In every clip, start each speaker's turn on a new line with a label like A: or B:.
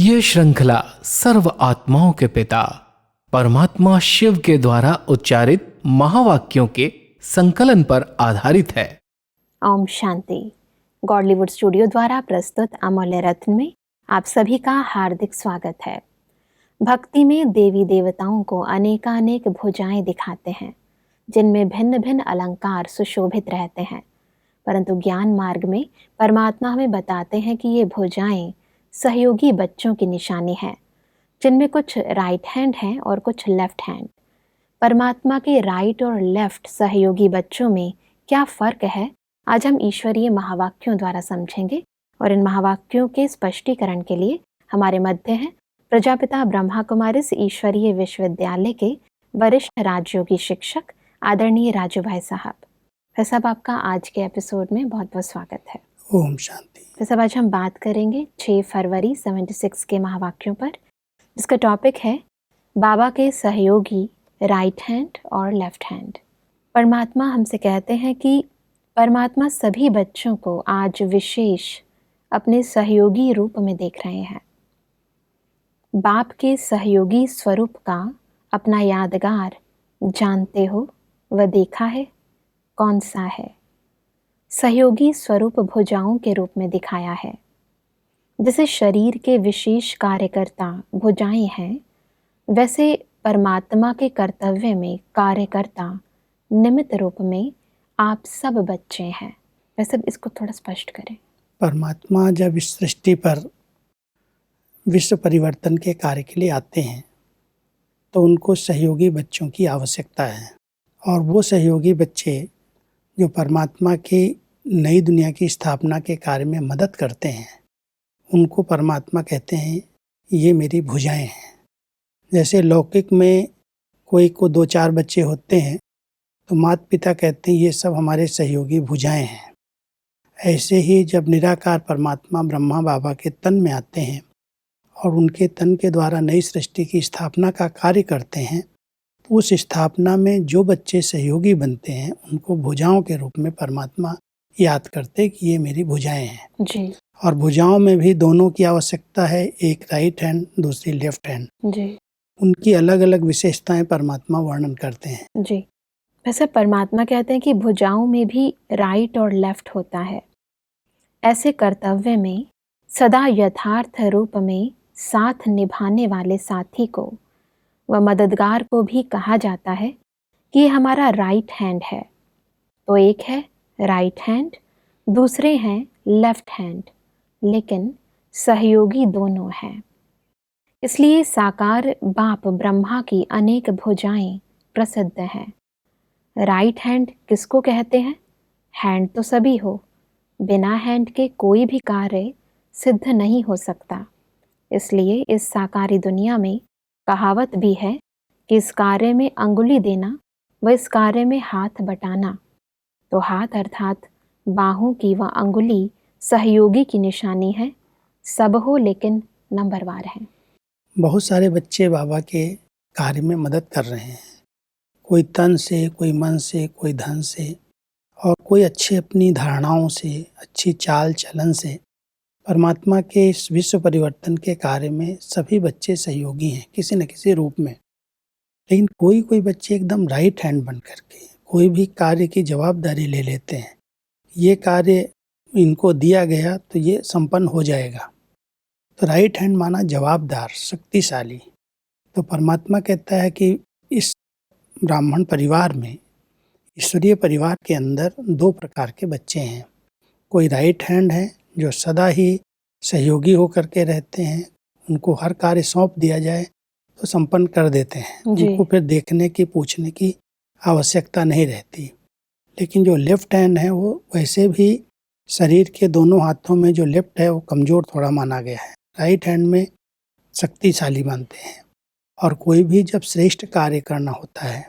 A: ये श्रृंखला सर्व आत्माओं के पिता परमात्मा शिव के द्वारा उच्चारित महावाक्यों के संकलन पर आधारित है।
B: ओम शांति। गॉडलीवुड स्टूडियो द्वारा प्रस्तुत अमूल्य रत्न में आप सभी का हार्दिक स्वागत है। भक्ति में देवी देवताओं को अनेकानेक भुजाएं दिखाते हैं, जिनमें भिन्न भिन्न अलंकार सुशोभित रहते हैं, परंतु ज्ञान मार्ग में परमात्मा हमें बताते हैं कि ये भुजाएं सहयोगी बच्चों की निशानी है, जिनमें कुछ राइट हैंड हैं और कुछ लेफ्ट हैंड। परमात्मा के राइट और लेफ्ट सहयोगी बच्चों में क्या फ़र्क है, आज हम ईश्वरीय महावाक्यों द्वारा समझेंगे। और इन महावाक्यों के स्पष्टीकरण के लिए हमारे मध्य हैं प्रजापिता ब्रह्मा कुमारिस ईश्वरीय विश्वविद्यालय के वरिष्ठ राजयोगी शिक्षक आदरणीय राजू भाई साहब। भाई साहब, आपका आज के एपिसोड में बहुत बहुत स्वागत है।
C: ओम शांति।
B: भाई साहब, आज हम बात करेंगे 6 फरवरी 76 के महावाक्यों पर, जिसका टॉपिक है बाबा के सहयोगी राइट हैंड और लेफ्ट हैंड। परमात्मा हमसे कहते हैं कि परमात्मा सभी बच्चों को आज विशेष अपने सहयोगी रूप में देख रहे हैं। बाप के सहयोगी स्वरूप का अपना यादगार जानते हो, वह देखा है, कौन सा है? सहयोगी स्वरूप भुजाओं के रूप में दिखाया है। जैसे शरीर के विशेष कार्यकर्ता भुजाएं हैं, वैसे परमात्मा के कर्तव्य में कार्यकर्ता निमित्त रूप में आप सब बच्चे हैं। वैसे इसको थोड़ा स्पष्ट करें।
C: परमात्मा जब इस सृष्टि पर विश्व परिवर्तन के कार्य के लिए आते हैं तो उनको सहयोगी बच्चों की आवश्यकता है, और वो सहयोगी बच्चे जो परमात्मा की नई दुनिया की स्थापना के कार्य में मदद करते हैं, उनको परमात्मा कहते हैं ये मेरी भुजाएं हैं। जैसे लौकिक में कोई को 2-4 बच्चे होते हैं तो माता पिता कहते हैं ये सब हमारे सहयोगी भुजाएं हैं। ऐसे ही जब निराकार परमात्मा ब्रह्मा बाबा के तन में आते हैं और उनके तन के द्वारा नई सृष्टि की स्थापना का कार्य करते हैं, तो उस स्थापना में जो बच्चे सहयोगी बनते हैं उनको भुजाओं के रूप में परमात्मा याद करते कि ये मेरी भुजाएं हैं
B: जी।
C: और भुजाओं में भी दोनों की आवश्यकता है, एक राइट हैंड दूसरी लेफ्ट हैंड।
B: जी
C: उनकी अलग अलग विशेषताएं परमात्मा वर्णन करते हैं।
B: जी। वैसे परमात्मा कहते हैं कि भुजाओं में भी राइट और लेफ्ट होता है। ऐसे कर्तव्य में सदा यथार्थ रूप में साथ निभाने वाले साथी को व मददगार को भी कहा जाता है कि ये हमारा राइट हैंड है। तो एक है राइट हैंड, दूसरे हैं लेफ्ट हैंड, लेकिन सहयोगी दोनों हैं। इसलिए साकार बाप ब्रह्मा की अनेक भुजाएं प्रसिद्ध हैं। राइट हैंड किसको कहते हैं? हैंड तो सभी हो, बिना हैंड के कोई भी कार्य सिद्ध नहीं हो सकता। इसलिए इस साकारी दुनिया में कहावत भी है कि इस कार्य में अंगुली देना व इस कार्य में हाथ बटाना। तो हाथ अर्थात बाहों की व अंगुली सहयोगी की निशानी है। सब हो लेकिन नंबरवार है।
C: बहुत सारे बच्चे बाबा के कार्य में मदद कर रहे हैं, कोई तन से, कोई मन से, कोई धन से, और कोई अच्छे अपनी धारणाओं से, अच्छी चाल चलन से। परमात्मा के इस विश्व परिवर्तन के कार्य में सभी बच्चे सहयोगी हैं किसी न किसी रूप में। लेकिन कोई कोई बच्चे एकदम राइट हैंड बन करके कोई भी कार्य की जवाबदारी ले लेते हैं। ये कार्य इनको दिया गया तो ये संपन्न हो जाएगा। तो राइट हैंड माना जवाबदार, शक्तिशाली। तो परमात्मा कहता है कि इस ब्राह्मण परिवार में, ईश्वरीय परिवार के अंदर 2 प्रकार के बच्चे हैं। कोई राइट हैंड है जो सदा ही सहयोगी होकर के रहते हैं, उनको हर कार्य सौंप दिया जाए तो संपन्न कर देते हैं, उनको फिर देखने की, पूछने की आवश्यकता नहीं रहती। लेकिन जो लेफ्ट हैंड है वो वैसे भी शरीर के दोनों हाथों में जो लेफ्ट है वो कमज़ोर थोड़ा माना गया है, राइट हैंड में शक्तिशाली मानते हैं। और कोई भी जब श्रेष्ठ कार्य करना होता है,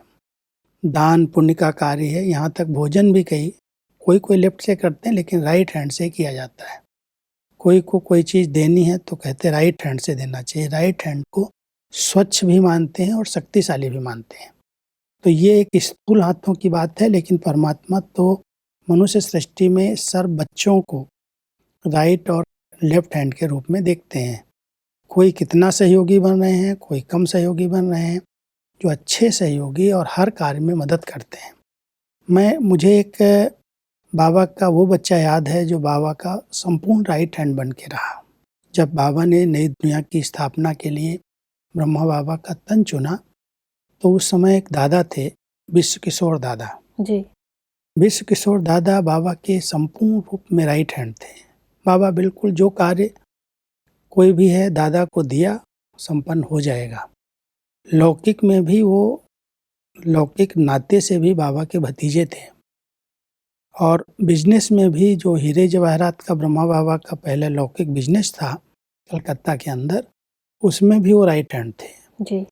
C: दान पुण्य का कार्य है, यहाँ तक भोजन भी कोई लेफ्ट से करते हैं लेकिन राइट हैंड से किया जाता है। कोई को कोई चीज़ देनी है तो कहते राइट हैंड से देना चाहिए। राइट हैंड को स्वच्छ भी मानते हैं और शक्तिशाली भी मानते हैं। तो ये एक स्थूल हाथों की बात है, लेकिन परमात्मा तो मनुष्य सृष्टि में सर्व बच्चों को राइट और लेफ्ट हैंड के रूप में देखते हैं। कोई कितना सहयोगी बन रहे हैं, कोई कम सहयोगी बन रहे हैं, जो अच्छे सहयोगी और हर कार्य में मदद करते हैं। मुझे एक बाबा का वो बच्चा याद है जो बाबा का संपूर्ण राइट हैंड बन के रहा। जब बाबा ने नई दुनिया की स्थापना के लिए ब्रह्मा बाबा का तन चुना, तो उस समय एक दादा थे, विश्व किशोर दादा।
B: जी।
C: विश्व किशोर दादा बाबा के संपूर्ण रूप में राइट हैंड थे। बाबा बिल्कुल जो कार्य कोई भी है दादा को दिया, संपन्न हो जाएगा। लौकिक में भी वो लौकिक नाते से भी बाबा के भतीजे थे, और बिजनेस में भी जो हीरे जवाहरात का ब्रह्मा बाबा का पहले लौकिक बिजनेस था कलकत्ता के अंदर, उसमें भी वो राइट हैंड थे।
B: जी।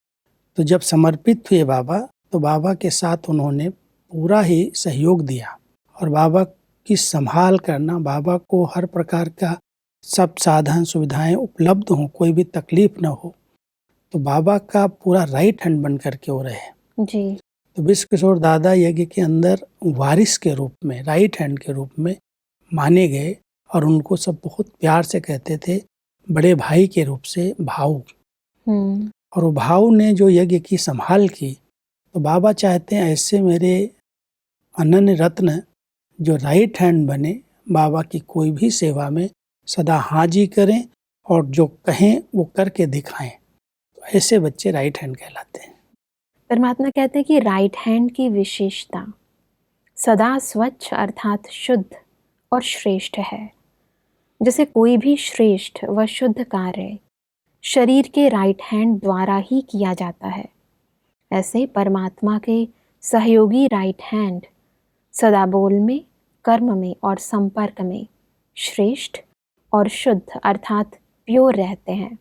C: तो जब समर्पित हुए बाबा, तो बाबा के साथ उन्होंने पूरा ही सहयोग दिया, और बाबा की संभाल करना, बाबा को हर प्रकार का सब साधन सुविधाएं उपलब्ध हों, कोई भी तकलीफ न हो, तो बाबा का पूरा राइट हैंड बन करके वो रहे।
B: जी।
C: तो विश्व किशोर दादा यज्ञ के अंदर वारिस के रूप में, राइट हैंड के रूप में माने गए, और उनको सब बहुत प्यार से कहते थे, बड़े भाई के रूप से भाऊ। और वो भाऊ ने जो यज्ञ की संभाल की, तो बाबा चाहते हैं ऐसे मेरे अनन्य रत्न जो राइट हैंड बने, बाबा की कोई भी सेवा में सदा हाजी करें, और जो कहें वो करके दिखाएं। तो ऐसे बच्चे राइट हैंड कहलाते हैं।
B: परमात्मा कहते हैं कि राइट हैंड की विशेषता सदा स्वच्छ अर्थात शुद्ध और श्रेष्ठ है। जैसे कोई भी श्रेष्ठ व शुद्ध कार्य शरीर के राइट हैंड द्वारा ही किया जाता है, ऐसे परमात्मा के सहयोगी राइट हैंड सदा बोल में, कर्म में और संपर्क में श्रेष्ठ और शुद्ध अर्थात प्योर रहते हैं।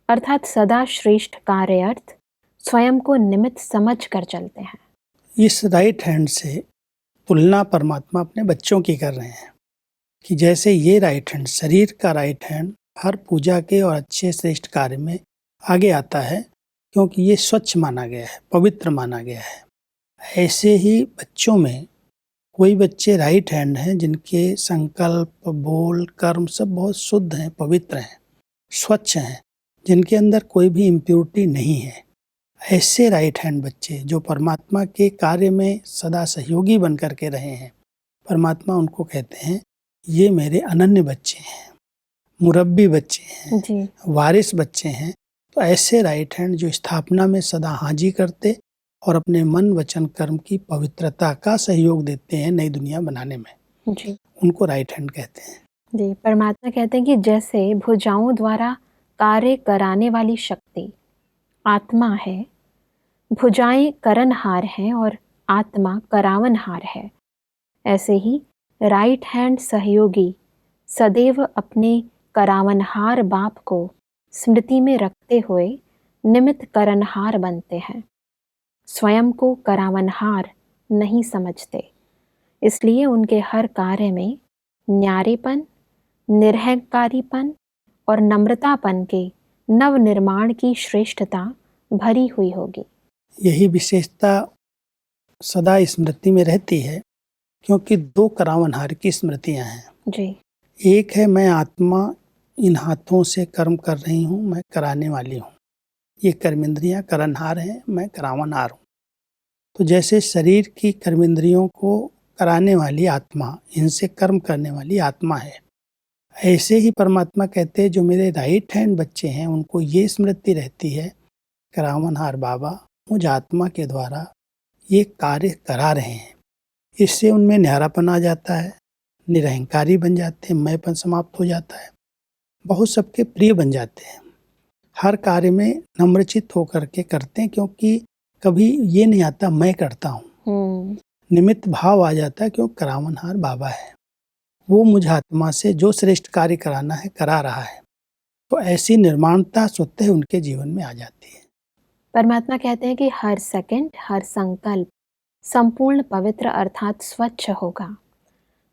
B: अर्थात सदा श्रेष्ठ कार्य अर्थ स्वयं को निमित्त समझ कर चलते हैं।
C: इस राइट हैंड से तुलना परमात्मा अपने बच्चों की कर रहे हैं कि जैसे ये राइट हैंड, शरीर का राइट हैंड हर पूजा के और अच्छे श्रेष्ठ कार्य में आगे आता है, क्योंकि ये स्वच्छ माना गया है, पवित्र माना गया है। ऐसे ही बच्चों में कोई बच्चे राइट हैंड हैं जिनके संकल्प, बोल, कर्म सब बहुत शुद्ध हैं, पवित्र हैं, स्वच्छ हैं, जिनके अंदर कोई भी इम्प्योरिटी नहीं है। ऐसे राइट हैंड बच्चे जो परमात्मा के कार्य में सदा सहयोगी बन करके रहे हैं, परमात्मा उनको कहते हैं ये मेरे अनन्य बच्चे हैं, मुरब्बी बच्चे हैं,
B: जी।
C: वारिस बच्चे हैं। तो ऐसे राइट हैंड जो स्थापना में सदा हाजी करते और अपने मन वचन कर्म की पवित्रता का सहयोग देते हैं नई दुनिया बनाने में,
B: जी।
C: उनको राइट हैंड कहते हैं।
B: जी। परमात्मा कहते हैं कि जैसे भुजाओं द्वारा कार्य कराने वाली शक्ति आत्मा है, भुजाएं करनहार हैं और आत्मा करावनहार है, ऐसे ही राइट हैंड सहयोगी सदैव अपने करावनहार बाप को स्मृति में रखते हुए निमित्त करनहार बनते हैं। स्वयं को करावनहार नहीं समझते, इसलिए उनके हर कार्य में न्यारेपन, निरहंकारीपन और नम्रतापन के नव निर्माण की श्रेष्ठता भरी हुई होगी।
C: यही विशेषता सदा स्मृति में रहती है, क्योंकि दो करावनहार की स्मृतियां हैं।
B: जी।
C: एक है मैं आत्मा इन हाथों से कर्म कर रही हूँ, मैं कराने वाली हूँ, ये कर्मेंद्रियां करनहार हैं, मैं करावनहार हूँ। तो जैसे शरीर की कर्मेंद्रियों को कराने वाली आत्मा, इनसे कर्म करने वाली आत्मा है, ऐसे ही परमात्मा कहते हैं जो मेरे राइट हैंड बच्चे हैं उनको ये स्मृति रहती है, करावनहार बाबा मुझ आत्मा के द्वारा ये कार्य करा रहे हैं। इससे उनमें न्यारापन आ जाता है, निरहंकारी बन जाते हैं, मैंपन समाप्त हो जाता है, बहुत सबके प्रिय बन जाते हैं, हर कार्य में नम्रचित होकर के करते हैं, क्योंकि कभी ये नहीं आता मैं करता हूँ, निमित्त भाव आ जाता है, क्योंकि करावनहार बाबा है, वो मुझ आत्मा से जो श्रेष्ठ कार्य कराना है करा रहा है। तो ऐसी निर्माणता स्वतः उनके जीवन में आ जाती है।
B: परमात्मा कहते हैं कि हर सेकंड, हर संकल्प संपूर्ण पवित्र अर्थात स्वच्छ होगा,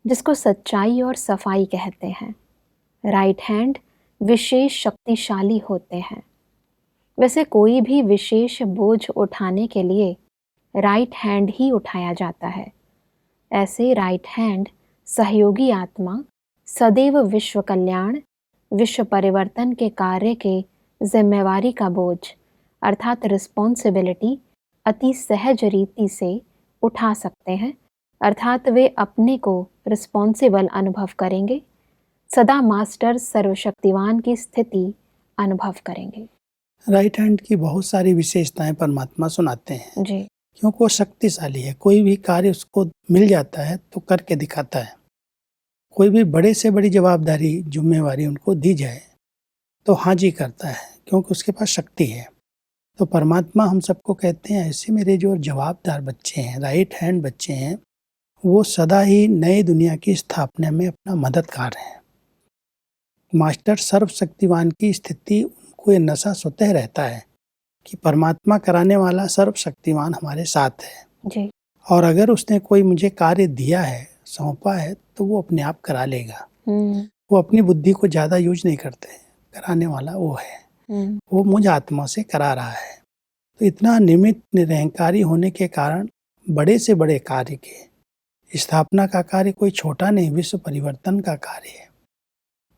B: जिसको सच्चाई और सफाई कहते हैं। राइट हैंड विशेष शक्तिशाली होते हैं। वैसे कोई भी विशेष बोझ उठाने के लिए राइट हैंड ही उठाया जाता है। ऐसे राइट हैंड सहयोगी आत्मा सदैव विश्व कल्याण, विश्व परिवर्तन के कार्य के जिम्मेवारी का बोझ अर्थात रिस्पॉन्सिबिलिटी अति सहज रीति से उठा सकते हैं, अर्थात वे अपने को रिस्पॉन्सिबल अनुभव करेंगे, सदा मास्टर सर्वशक्तिवान की स्थिति अनुभव करेंगे।
C: राइट हैंड की बहुत सारी विशेषताएं परमात्मा सुनाते हैं,
B: जी।
C: क्योंकि वो शक्तिशाली है। कोई भी कार्य उसको मिल जाता है तो करके दिखाता है। कोई भी बड़े से बड़ी जवाबदारी जिम्मेवारी उनको दी जाए तो हाँ जी करता है, क्योंकि उसके पास शक्ति है। तो परमात्मा हम सबको कहते हैं, ऐसे मेरे जो जवाबदार बच्चे हैं, राइट हैंड बच्चे हैं, वो सदा ही नई दुनिया की स्थापना में अपना मददगार हैं। मास्टर सर्वशक्तिवान की स्थिति उनको ये नशा स्वतः रहता है कि परमात्मा कराने वाला सर्वशक्तिवान हमारे साथ है,
B: जी।
C: और अगर उसने कोई मुझे कार्य दिया है, सौंपा है, तो वो अपने आप करा लेगा। वो अपनी बुद्धि को ज़्यादा यूज नहीं करते, कराने वाला वो है। वो मुझ आत्मा से करा रहा है। तो इतना निमित्त निरहंकारी होने के कारण बड़े से बड़े कार्य के स्थापना का कार्य कोई छोटा नहीं, विश्व परिवर्तन का कार्य है।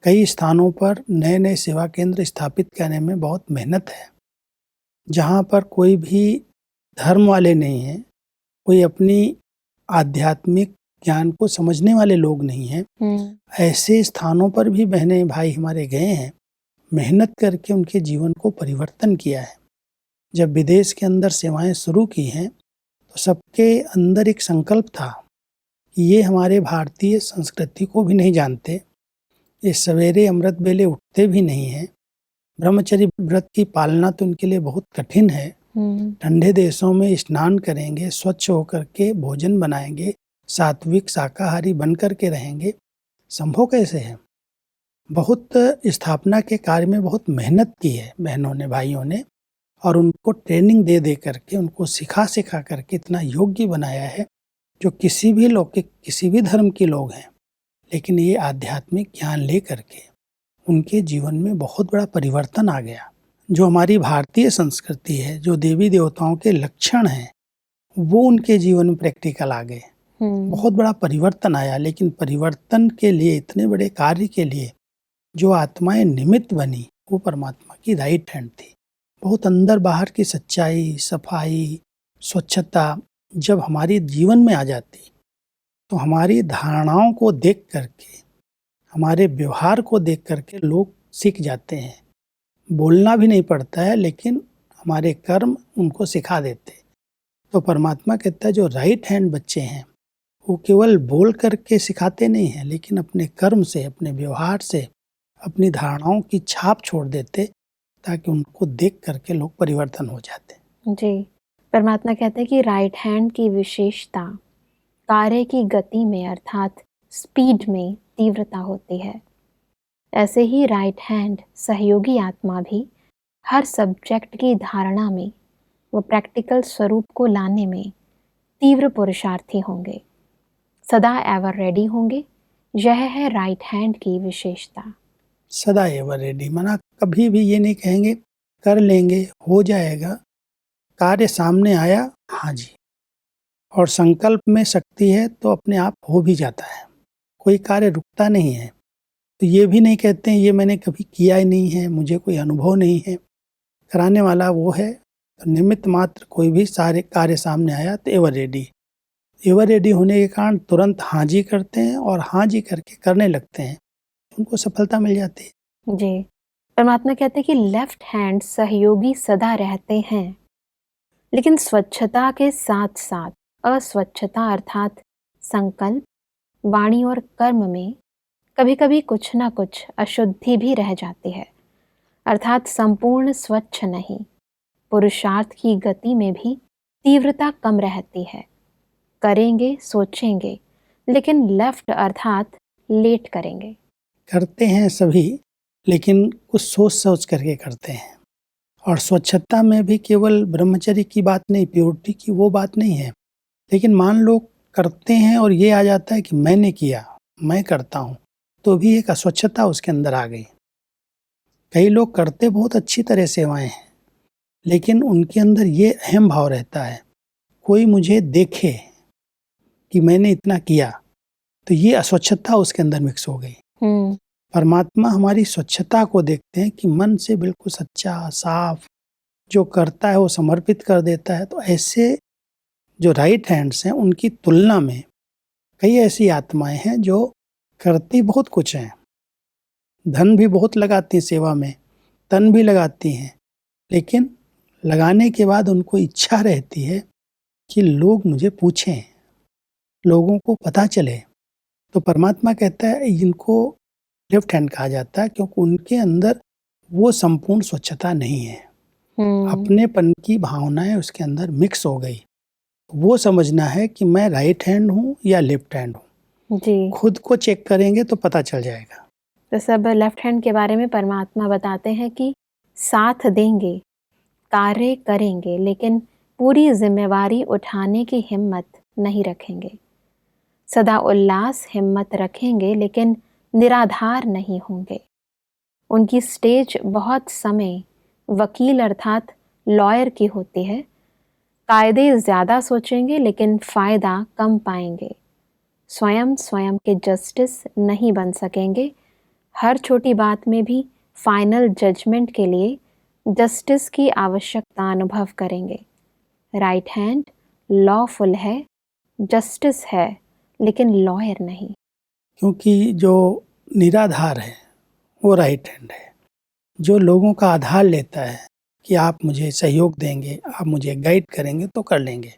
C: कई स्थानों पर नए नए सेवा केंद्र स्थापित करने में बहुत मेहनत है। जहाँ पर कोई भी धर्म वाले नहीं हैं, कोई अपनी आध्यात्मिक ज्ञान को समझने वाले लोग नहीं हैं, ऐसे स्थानों पर भी बहने भाई हमारे गए हैं, मेहनत करके उनके जीवन को परिवर्तन किया है। जब विदेश के अंदर सेवाएं शुरू की हैं तो सबके अंदर एक संकल्प था कि ये हमारे भारतीय संस्कृति को भी नहीं जानते, ये सवेरे अमृत बेले उठते भी नहीं हैं, ब्रह्मचर्य व्रत की पालना तो उनके लिए बहुत कठिन है। ठंडे देशों में स्नान करेंगे, स्वच्छ होकर के भोजन बनाएंगे, सात्विक शाकाहारी बन कर के रहेंगे, संभव कैसे है? बहुत स्थापना के कार्य में बहुत मेहनत की है बहनों ने, भाइयों ने, और उनको ट्रेनिंग दे दे करके, उनको सिखा करके इतना योग्य बनाया है जो किसी भी लौकिक किसी भी धर्म के लोग हैं, लेकिन ये आध्यात्मिक ज्ञान ले करके उनके जीवन में बहुत बड़ा परिवर्तन आ गया। जो हमारी भारतीय संस्कृति है, जो देवी देवताओं के लक्षण हैं, वो उनके जीवन में प्रैक्टिकल आ गए। बहुत बड़ा परिवर्तन आया। लेकिन परिवर्तन के लिए, इतने बड़े कार्य के लिए जो आत्माएं निमित्त बनी, वो परमात्मा की राइट हैंड थी। बहुत अंदर बाहर की सच्चाई, सफाई, स्वच्छता जब हमारी जीवन में आ जाती तो हमारी धारणाओं को देख करके, हमारे व्यवहार को देख करके लोग सीख जाते हैं। बोलना भी नहीं पड़ता है, लेकिन हमारे कर्म उनको सिखा देते। तो परमात्मा कहता है जो राइट हैंड बच्चे हैं वो केवल बोल करके सिखाते नहीं हैं, लेकिन अपने कर्म से, अपने व्यवहार से, अपनी धारणाओं की छाप छोड़ देते, ताकि उनको देख करके लोग परिवर्तन हो जाते।
B: जी। परमात्मा कहते हैं कि राइट हैंड की विशेषता कार्य की गति में अर्थात स्पीड में तीव्रता होती है। ऐसे ही राइट हैंड सहयोगी आत्मा भी हर सब्जेक्ट की धारणा में व प्रैक्टिकल स्वरूप को लाने में तीव्र पुरुषार्थी होंगे, सदा एवर रेडी होंगे। यह है राइट हैंड की विशेषता।
C: सदा एवर रेडी माना कभी भी ये नहीं कहेंगे कर लेंगे, हो जाएगा। कार्य सामने आया, हाँ जी, और संकल्प में शक्ति है तो अपने आप हो भी जाता है। कोई कार्य रुकता नहीं है। तो ये भी नहीं कहते हैं ये मैंने कभी किया ही नहीं है, मुझे कोई अनुभव नहीं है। कराने वाला वो है। तो निमित्त मात्र कोई भी सारे कार्य सामने आया तो एवर रेडी। एवर रेडी होने के कारण तुरंत हाँ जी करते हैं, और हाँ जी करके करने लगते हैं, उनको सफलता मिल जाती है।
B: जी। परमात्मा कहते हैं कि लेफ्ट हैंड सहयोगी सदा रहते हैं, लेकिन स्वच्छता के साथ साथ अस्वच्छता अर्थात संकल्प, वाणी और कर्म में कभी कभी कुछ ना कुछ अशुद्धि भी रह जाती है, अर्थात संपूर्ण स्वच्छ नहीं। पुरुषार्थ की गति में भी तीव्रता कम रहती है। करेंगे, सोचेंगे, लेकिन लेफ्ट अर्थात लेट करेंगे।
C: करते हैं सभी, लेकिन कुछ सोच सोच करके करते हैं। और स्वच्छता में भी केवल ब्रह्मचर्य की बात नहीं, प्योरिटी की वो बात नहीं है। लेकिन मान लो करते हैं और ये आ जाता है कि मैंने किया, मैं करता हूँ, तो भी एक अस्वच्छता उसके अंदर आ गई। कई लोग करते बहुत अच्छी तरह सेवाएं हैं, लेकिन उनके अंदर ये अहम भाव रहता है कोई मुझे देखे कि मैंने इतना किया, तो ये अस्वच्छता उसके अंदर मिक्स हो गई। परमात्मा हमारी स्वच्छता को देखते हैं कि मन से बिल्कुल सच्चा, साफ जो करता है वो समर्पित कर देता है। तो ऐसे जो राइट हैंड्स हैं उनकी तुलना में कई ऐसी आत्माएं हैं जो करती बहुत कुछ हैं, धन भी बहुत लगाती हैं सेवा में, तन भी लगाती हैं, लेकिन लगाने के बाद उनको इच्छा रहती है कि लोग मुझे पूछें, लोगों को पता चले। तो परमात्मा कहता है इनको लेफ्ट हैंड कहा जाता है क्योंकि उनके अंदर वो संपूर्ण स्वच्छता नहीं है। अपनेपन की भावनाएं उसके अंदर मिक्स हो गई। वो समझना है कि मैं राइट हैंड हूँ या लेफ्ट हैंड हूँ।
B: जी।
C: खुद को चेक करेंगे तो पता चल जाएगा।
B: तो सब लेफ्ट हैंड के बारे में परमात्मा बताते हैं कि साथ देंगे, कार्य करेंगे, लेकिन पूरी जिम्मेवारी उठाने की हिम्मत नहीं रखेंगे। सदा उल्लास हिम्मत रखेंगे, लेकिन निराधार नहीं होंगे। उनकी स्टेज बहुत समय वकील अर्थात लॉयर की होती है। कायदे ज़्यादा सोचेंगे, लेकिन फ़ायदा कम पाएंगे। स्वयं के जस्टिस नहीं बन सकेंगे। हर छोटी बात में भी फाइनल जजमेंट के लिए जस्टिस की आवश्यकता अनुभव करेंगे। राइट हैंड लॉफुल है, जस्टिस है, लेकिन लॉयर नहीं।
C: क्योंकि जो निराधार है वो राइट हैंड है, जो लोगों का आधार लेता है कि आप मुझे सहयोग देंगे, आप मुझे गाइड करेंगे तो कर लेंगे।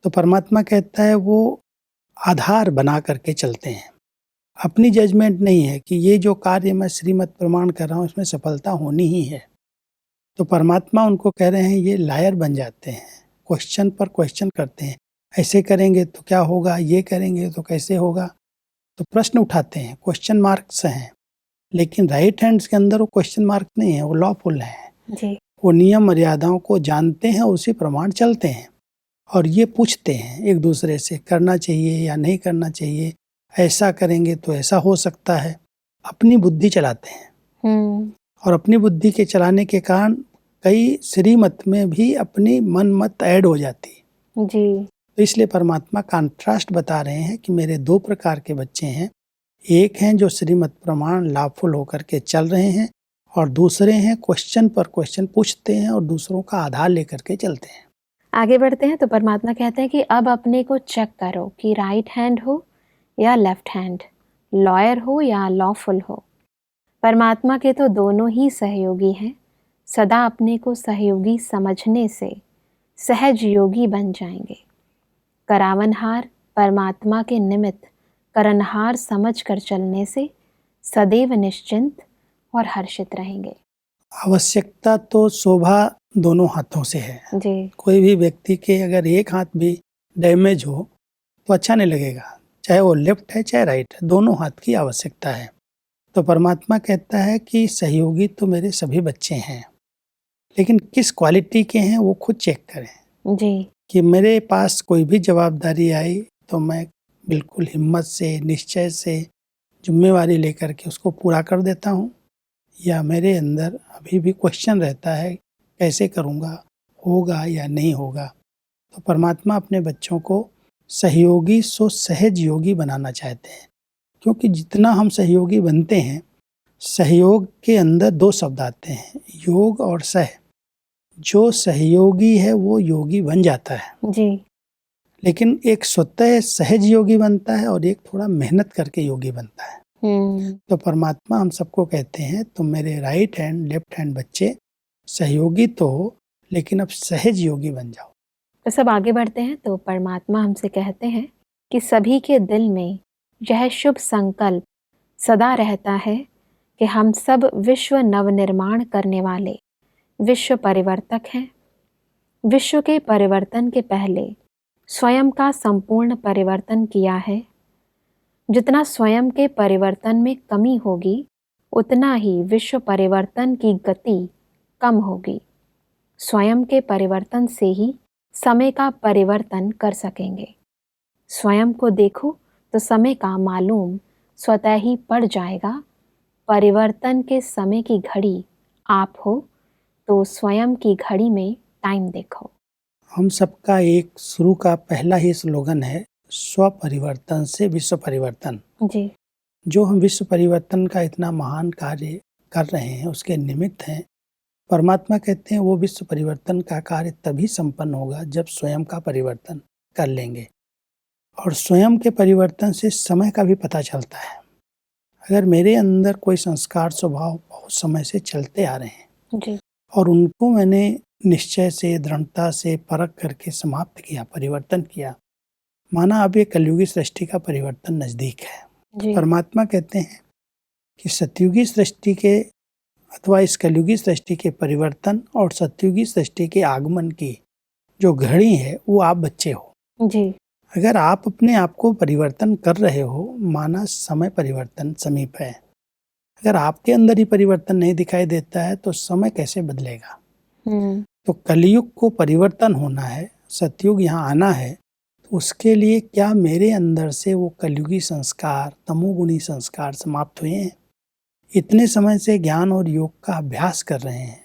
C: तो परमात्मा कहता है वो आधार बना करके चलते हैं। अपनी जजमेंट नहीं है कि ये जो कार्य मैं श्रीमत प्रमाण कर रहा हूँ इसमें सफलता होनी ही है। तो परमात्मा उनको कह रहे हैं ये लायर बन जाते हैं, क्वेश्चन पर क्वेश्चन करते हैं, ऐसे करेंगे तो क्या होगा, ये करेंगे तो कैसे होगा। तो प्रश्न उठाते हैं, क्वेश्चन मार्क्स हैं। लेकिन राइट हैंड्स के अंदर वो क्वेश्चन मार्क नहीं है, वो लॉफुल है।
B: जी।
C: वो नियम मर्यादाओं को जानते हैं, उसी प्रमाण चलते हैं। और ये पूछते हैं एक दूसरे से करना चाहिए या नहीं करना चाहिए, ऐसा करेंगे तो ऐसा हो सकता है। अपनी बुद्धि चलाते हैं। और अपनी बुद्धि के चलाने के कारण कई श्रीमत में भी अपनी मन मत ऐड हो जाती।
B: जी।
C: तो इसलिए परमात्मा कॉन्ट्रास्ट बता रहे हैं कि मेरे दो प्रकार के बच्चे हैं। एक हैं जो श्रीमत प्रमाण लॉफुल होकर के चल रहे हैं, और दूसरे हैं क्वेश्चन पर क्वेश्चन पूछते हैं और दूसरों का आधार लेकर के चलते हैं।
B: आगे बढ़ते हैं तो परमात्मा कहते हैं कि अब अपने को चेक करो कि राइट हैंड हो या लेफ्ट हैंड, लॉयर हो या लॉफुल हो। परमात्मा के तो दोनों ही सहयोगी हैं। सदा अपने को सहयोगी समझने से सहज योगी बन जाएंगे। करावनहार परमात्मा के निमित्त करनहार समझ कर चलने से सदैव निश्चिंत और हर्षित रहेंगे।
C: आवश्यकता तो शोभा दोनों हाथों से है।
B: जी।
C: कोई भी व्यक्ति के अगर एक हाथ भी डैमेज हो तो अच्छा नहीं लगेगा, चाहे वो लेफ्ट है चाहे राइट है, दोनों हाथ की आवश्यकता है। तो परमात्मा कहता है कि सहयोगी तो मेरे सभी बच्चे हैं, लेकिन किस क्वालिटी के हैं वो खुद चेक करें।
B: जी।
C: कि मेरे पास कोई भी जवाबदारी आई तो मैं बिल्कुल हिम्मत से, निश्चय से जिम्मेवारी लेकर के उसको पूरा कर देता हूँ, या मेरे अंदर अभी भी क्वेश्चन रहता है कैसे करूँगा, होगा या नहीं होगा। तो परमात्मा अपने बच्चों को सहयोगी सो सहज योगी बनाना चाहते हैं, क्योंकि जितना हम सहयोगी बनते हैं, सहयोग के अंदर दो शब्द आते हैं, योग और सह। जो सहयोगी है वो योगी बन जाता है।
B: जी।
C: लेकिन एक स्वतः सहज योगी बनता है और एक थोड़ा मेहनत करके योगी बनता है। तो परमात्मा हम सबको कहते हैं तुम मेरे राइट हैंड लेफ्ट हैंड बच्चे सहयोगी तो हो, लेकिन अब सहज योगी बन जाओ।
B: तो सब आगे बढ़ते हैं तो परमात्मा हमसे कहते हैं कि सभी के दिल में यह शुभ संकल्प सदा रहता है कि हम सब विश्व नवनिर्माण करने वाले विश्व परिवर्तक हैं। विश्व के परिवर्तन के पहले स्वयं का संपूर्ण परिवर्तन किया है। जितना स्वयं के परिवर्तन में कमी होगी, उतना ही विश्व परिवर्तन की गति कम होगी। स्वयं के परिवर्तन से ही समय का परिवर्तन कर सकेंगे। स्वयं को देखो तो समय का मालूम स्वतः ही पड़ जाएगा। परिवर्तन के समय की घड़ी आप हो तो स्वयं की घड़ी में टाइम देखो।
C: हम सबका एक शुरू का पहला ही स्लोगन है, स्व परिवर्तन से विश्व परिवर्तन।
B: जी।
C: जो हम विश्व परिवर्तन का इतना महान कार्य कर रहे हैं उसके निमित्त हैं। परमात्मा कहते हैं वो विश्व परिवर्तन का कार्य तभी संपन्न होगा जब स्वयं का परिवर्तन कर लेंगे। और स्वयं के परिवर्तन से समय का भी पता चलता है। अगर मेरे अंदर कोई संस्कार स्वभाव बहुत समय से चलते आ रहे हैं
B: जी।
C: और उनको मैंने निश्चय से, दृढ़ता से परख करके समाप्त किया, परिवर्तन किया, माना अब ये कलयुगी सृष्टि का परिवर्तन नजदीक है।
B: जी।
C: परमात्मा कहते हैं कि सतयुगी सृष्टि के अथवा इस कलयुगी सृष्टि के परिवर्तन और सतयुगी सृष्टि के आगमन की जो घड़ी है वो आप बच्चे हो।
B: जी।
C: अगर आप अपने आप को परिवर्तन कर रहे हो, माना समय परिवर्तन समीप है। अगर आपके अंदर ही परिवर्तन नहीं दिखाई देता है तो समय कैसे बदलेगा। तो कलयुग को परिवर्तन होना है, सतयुग यहाँ आना है, तो उसके लिए क्या मेरे अंदर से वो कलयुगी संस्कार, तमोगुणी संस्कार समाप्त हुए हैं। इतने समय से ज्ञान और योग का अभ्यास कर रहे हैं,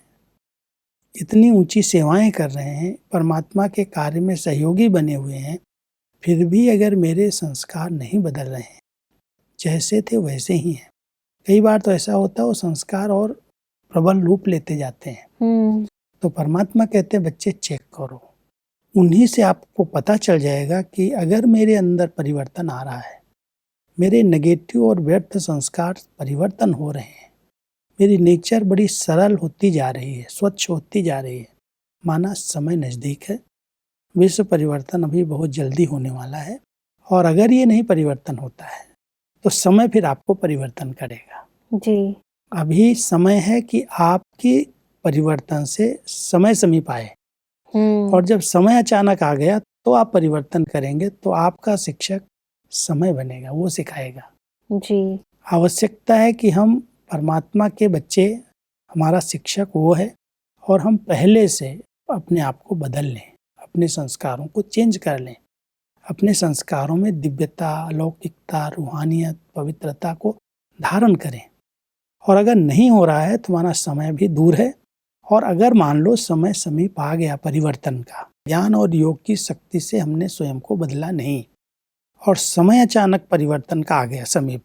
C: इतनी ऊंची सेवाएं कर रहे हैं, परमात्मा के कार्य में सहयोगी बने हुए हैं, फिर भी अगर मेरे संस्कार नहीं बदल रहे हैं, जैसे थे वैसे ही हैं। कई बार तो ऐसा होता है वो संस्कार और प्रबल रूप लेते जाते हैं। तो परमात्मा कहते हैं बच्चे चेक करो, उन्हीं से आपको पता चल जाएगा कि अगर मेरे अंदर परिवर्तन आ रहा है, मेरे नेगेटिव और व्यर्थ संस्कार परिवर्तन हो रहे हैं, मेरी नेचर बड़ी सरल होती जा रही है, स्वच्छ होती जा रही है, माना समय नज़दीक है, विश्व परिवर्तन अभी बहुत जल्दी होने वाला है। और अगर ये नहीं परिवर्तन होता है तो समय फिर आपको परिवर्तन करेगा।
B: जी।
C: अभी समय है कि आपकी परिवर्तन से समय समीप आए, और जब समय अचानक आ गया तो आप परिवर्तन करेंगे, तो आपका शिक्षक समय बनेगा, वो सिखाएगा।
B: जी।
C: आवश्यकता है कि हम परमात्मा के बच्चे, हमारा शिक्षक वो है, और हम पहले से अपने आप को बदल लें, अपने संस्कारों को चेंज कर लें, अपने संस्कारों में दिव्यता, अलौकिकता, रूहानियत, पवित्रता को धारण करें। और अगर नहीं हो रहा है तो माना समय भी दूर है, और अगर मान लो समय समीप आ गया परिवर्तन का, ज्ञान और योग की शक्ति से हमने स्वयं को बदला नहीं, और समय अचानक परिवर्तन का आ गया समीप,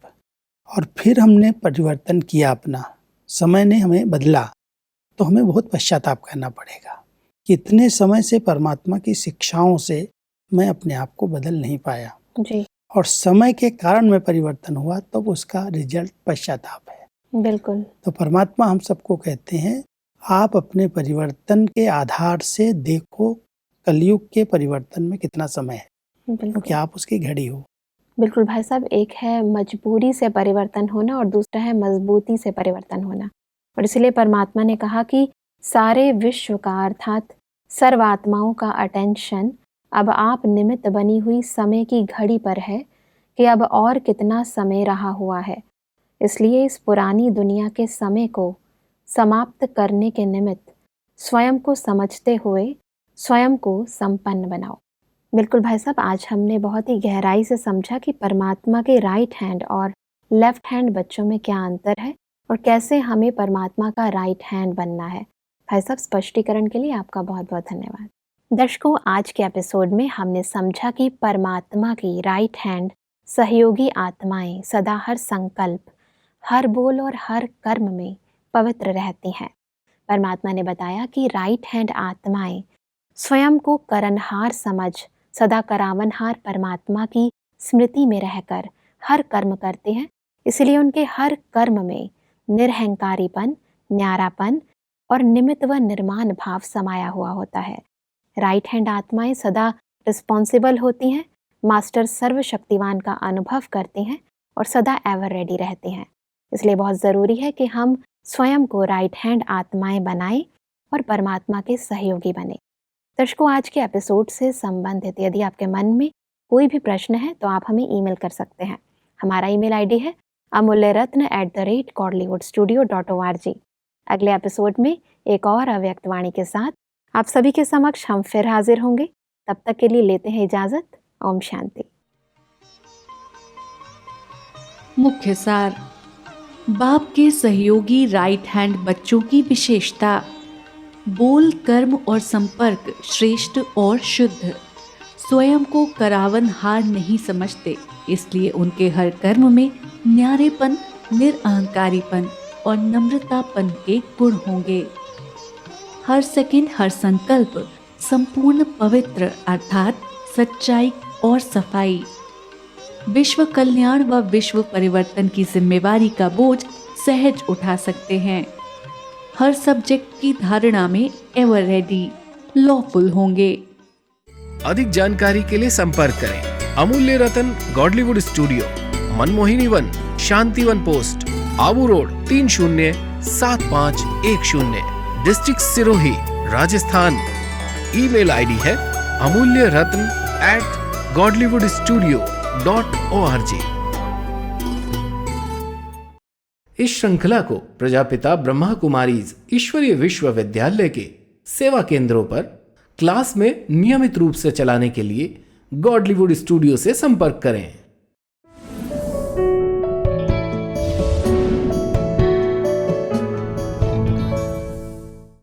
C: और फिर हमने परिवर्तन किया अपना, समय ने हमें बदला, तो हमें बहुत पश्चाताप करना पड़ेगा कि इतने समय से परमात्मा की शिक्षाओं से मैं अपने आप को बदल नहीं पाया।
B: जी।
C: और समय के कारण में परिवर्तन हुआ, तब तो उसका रिजल्ट पश्चाताप है।
B: बिल्कुल। तो
C: परमात्मा हम सबको कहते हैं आप अपने परिवर्तन के आधार से देखो कलयुग के परिवर्तन में कितना समय है, क्योंकि आप उसकी घड़ी हो।
B: बिल्कुल भाई साहब, एक है मजबूरी से परिवर्तन होना और दूसरा है मजबूती से परिवर्तन होना। और इसलिए परमात्मा ने कहा कि सारे विश्व का अर्थात सर्वात्माओं का अटेंशन अब आप निमित्त बनी हुई समय की घड़ी पर है कि अब और कितना समय रहा हुआ है। इसलिए इस पुरानी दुनिया के समय को समाप्त करने के निमित्त स्वयं को समझते हुए स्वयं को संपन्न बनाओ। बिल्कुल भाई साहब, आज हमने बहुत ही गहराई से समझा कि परमात्मा के राइट हैंड और लेफ्ट हैंड बच्चों में क्या अंतर है और कैसे हमें परमात्मा का राइट हैंड बनना है। भाई साहब, स्पष्टीकरण के लिए आपका बहुत बहुत धन्यवाद। दर्शकों, आज के एपिसोड में हमने समझा कि परमात्मा की राइट हैंड सहयोगी आत्माएं सदा हर संकल्प, हर बोल और हर कर्म में पवित्र रहती हैं। परमात्मा ने बताया कि राइट हैंड आत्माएं स्वयं को करनहार समझ सदा करावनहार परमात्मा की स्मृति में रहकर हर कर्म करते हैं। इसलिए उनके हर कर्म में निरहंकारीपन, न्यारापन और निमित्त व निर्माण भाव समाया हुआ होता है। राइट हैंड आत्माएं सदा रिस्पॉन्सिबल होती हैं, मास्टर सर्वशक्तिवान का अनुभव करते हैं और सदा एवर रेडी रहते हैं। इसलिए बहुत ज़रूरी है कि हम स्वयं को राइट हैंड आत्माएं बनाएं और परमात्मा के सहयोगी बने। दर्शकों, आज के एपिसोड से संबंधित यदि आपके मन में कोई भी प्रश्न है तो आप हमें ईमेल कर सकते हैं। हमारा ईमेल आईडी है amulyaratna@kodliwoodstudio.org। अगले एपिसोड में एक और अव्यक्त वाणी के साथ आप सभी के समक्ष हम फिर हाजिर होंगे। तब तक के लिए लेते हैं इजाजत। ओम शांति।
D: मुख्य सार, बाप के सहयोगी राइट हैंड बच्चों की विशेषता: बोल, कर्म और संपर्क श्रेष्ठ और शुद्ध, स्वयं को करावनहार नहीं समझते, इसलिए उनके हर कर्म में न्यारेपन, निरअहंकारीपन और नम्रतापन के गुण होंगे। हर सेकंड, हर संकल्प संपूर्ण पवित्र अर्थात सच्चाई और सफाई, विश्व कल्याण व विश्व परिवर्तन की जिम्मेवारी का बोझ सहज उठा सकते हैं। हर सब्जेक्ट की धारणा में एवर रेडी, लॉफुल होंगे।
A: अधिक जानकारी के लिए संपर्क करें Amulya Ratan Godlywood studio, Manmohini Van, Shantivan post, Abu road 307510, district Sirohi, Rajasthan. Email ID है amulyaratn@godlywoodstudio.org। इस श्रृंखला को प्रजापिता ब्रह्मा कुमारीज ईश्वरीय विश्वविद्यालय के सेवा केंद्रों पर क्लास में नियमित रूप से चलाने के लिए गॉडलीवुड स्टूडियो से संपर्क करें।